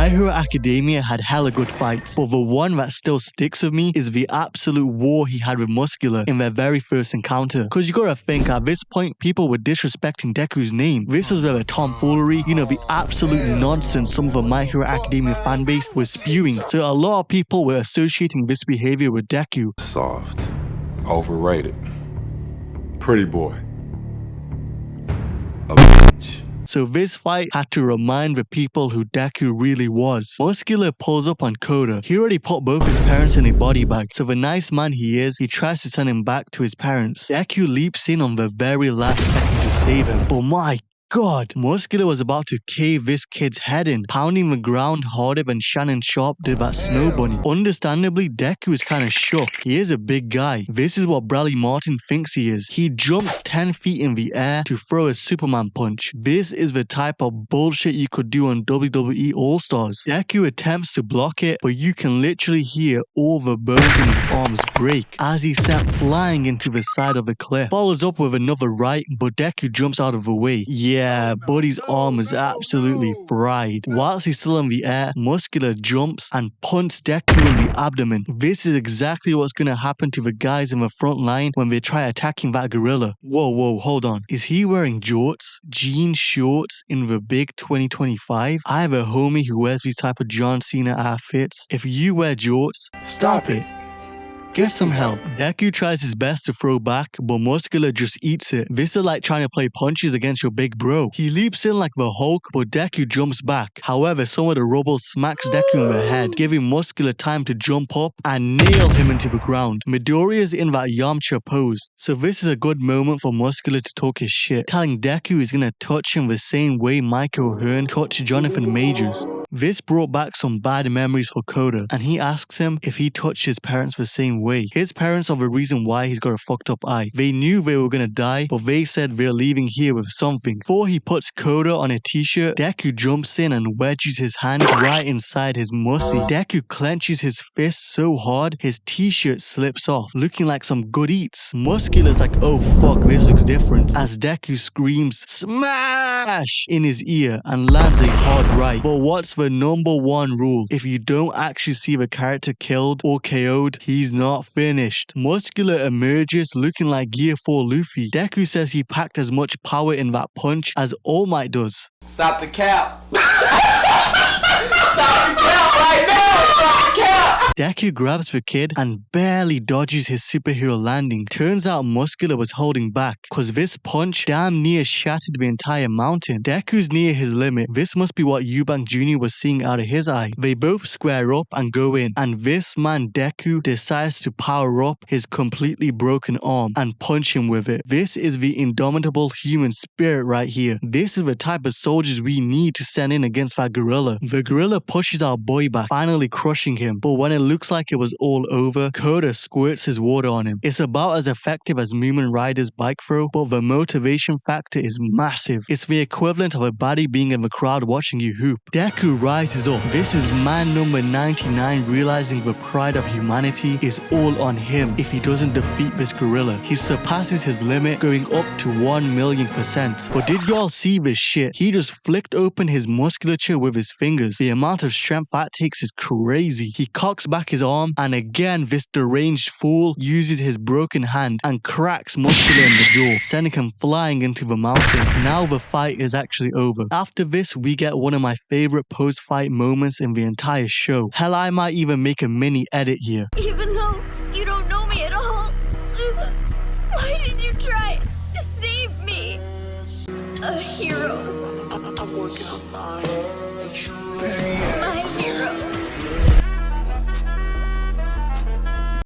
My Hero Academia had hella good fights, but the one that still sticks with me is the absolute war he had with Muscular in their very first encounter. Cause you gotta think, at this point, people were disrespecting Deku's name. This was where the tomfoolery, the absolute nonsense some of the My Hero Academia fanbase was spewing. So a lot of people were associating this behavior with Deku. Soft. Overrated. Pretty boy. A bitch. So this fight had to remind the people who Deku really was. Muscular pulls up on Koda. He already put both his parents in a body bag, so the nice man he is, he tries to send him back to his parents. Deku leaps in on the very last second to save him. But my God, Muscular was about to cave this kid's head in, pounding the ground harder than Shannon Sharp did that Snow Bunny. Understandably, Deku is kinda shook. He is a big guy. This is what Bradley Martin thinks he is. He jumps 10 feet in the air to throw a Superman punch. This is the type of bullshit you could do on WWE All-Stars. Deku attempts to block it, but you can literally hear all the bones in his arms break as he's sent flying into the side of the cliff. Follows up with another right, but Deku jumps out of the way. Yeah, Buddy's arm is absolutely fried. Whilst he's still in the air, Muscular jumps and punts Deku in the abdomen. This is exactly what's gonna happen to the guys in the front line when they try attacking that gorilla. Whoa, hold on. Is he wearing jorts? Jean shorts in the big 2025? I have a homie who wears these type of John Cena outfits. If you wear jorts, stop it. Get some help. Deku tries his best to throw back, but Muscular just eats it. This is like trying to play punches against your big bro. He leaps in like the Hulk, but Deku jumps back. However, some of the rubble smacks Deku in the head, giving Muscular time to jump up and nail him into the ground. Midoriya is in that Yamcha pose, so this is a good moment for Muscular to talk his shit, telling Deku he's gonna touch him the same way Michael Hearn touched Jonathan Majors. This brought back some bad memories for Koda, and he asks him if he touched his parents the same way. His parents are the reason why he's got a fucked up eye. They knew they were gonna die, but they said they're leaving here with something. Before he puts Koda on a t-shirt, Deku jumps in and wedges his hand right inside his mussy. Deku clenches his fist so hard, his t-shirt slips off, looking like some good eats. Muscular's like, oh fuck, this looks different, as Deku screams, smash, in his ear and lands a hard right. But what's the number one rule? If you don't actually see the character killed or KO'd, he's not finished. Muscular emerges looking like Gear 4 Luffy. Deku says he packed as much power in that punch as All Might does. Stop the cap. Stop the cap right now. Stop the cap. Deku grabs the kid and barely dodges his superhero landing. Turns out Muscular was holding back, cause this punch damn near shattered the entire mountain. Deku's near his limit. This must be what Eubank Jr. was seeing out of his eye. They both square up and go in, and this man Deku decides to power up his completely broken arm and punch him with it. This is the indomitable human spirit right here. This is the type of soldiers we need to send in against that gorilla. The gorilla pushes our boy back, finally crushing him, but when it looks like it was all over, Koda squirts his water on him. It's about as effective as Moomin Rider's bike throw, but the motivation factor is massive. It's the equivalent of a baddie being in the crowd watching you hoop. Deku rises up. This is man number 99 realizing the pride of humanity is all on him if he doesn't defeat this gorilla. He surpasses his limit, going up to 1,000,000%. But did y'all see this shit? He just flicked open his musculature with his fingers. The amount of strength that takes is crazy. He cocks back his arm, and again this deranged fool uses his broken hand and cracks Muscular in the jaw, sending him flying into the mountain. Now the fight is actually over. After this, we get one of my favorite post-fight moments in the entire show. Hell, I might even make a mini edit here. Even though you don't know me at all, why did you try to save me? A hero. I'm working on mine. My hero.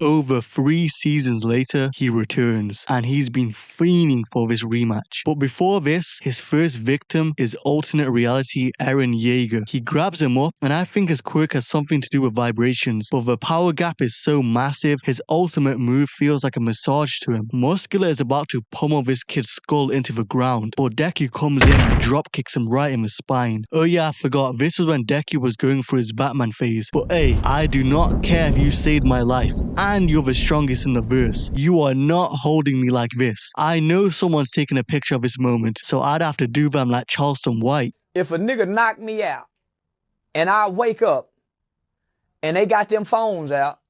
Over 3 seasons later, he returns, and he's been fiending for this rematch. But before this, his first victim is alternate reality Eren Yeager. He grabs him up, and I think his quirk has something to do with vibrations, but the power gap is so massive, his ultimate move feels like a massage to him. Muscular is about to pummel this kid's skull into the ground, but Deku comes in and drop kicks him right in the spine. Oh yeah, I forgot, this was when Deku was going through his Batman phase. But hey, I do not care if you saved my life, and you're the strongest in the verse. You are not holding me like this. I know someone's taking a picture of this moment, so I'd have to do them like Charleston White. If a nigga knock me out, and I wake up and they got them phones out,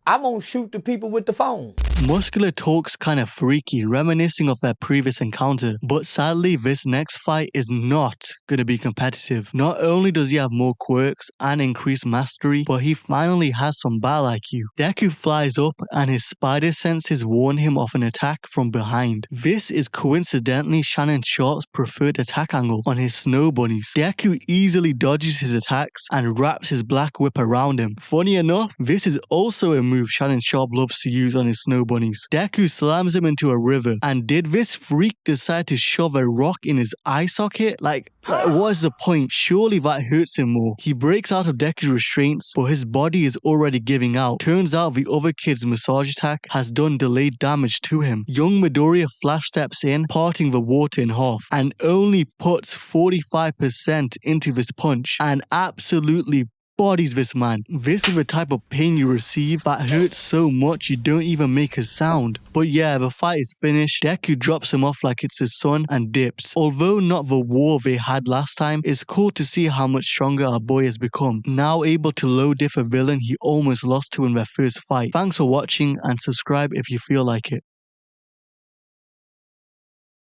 I'm gonna shoot the people with the phone. Muscular talks kinda freaky, reminiscing of their previous encounter, but sadly this next fight is not gonna be competitive. Not only does he have more quirks and increased mastery, but he finally has some battle IQ. Deku flies up and his spider senses warn him of an attack from behind. This is coincidentally Shannon Sharp's preferred attack angle on his snow bunnies. Deku easily dodges his attacks and wraps his black whip around him. Funny enough, this is also a move Shannon Sharp loves to use on his snow bunnies. Deku slams him into a river, and did this freak decide to shove a rock in his eye socket? Like what is the point? Surely that hurts him more. He breaks out of Deku's restraints, but his body is already giving out. Turns out the other kid's massage attack has done delayed damage to him. Young Midoriya flash steps in, parting the water in half, and only puts 45% into this punch, and absolutely bodies this man. This is the type of pain you receive that hurts so much you don't even make a sound. But yeah, the fight is finished. Deku drops him off like it's his son and dips. Although not the war they had last time, it's cool to see how much stronger our boy has become. Now able to low diff a villain he almost lost to in their first fight. Thanks for watching and subscribe if you feel like it.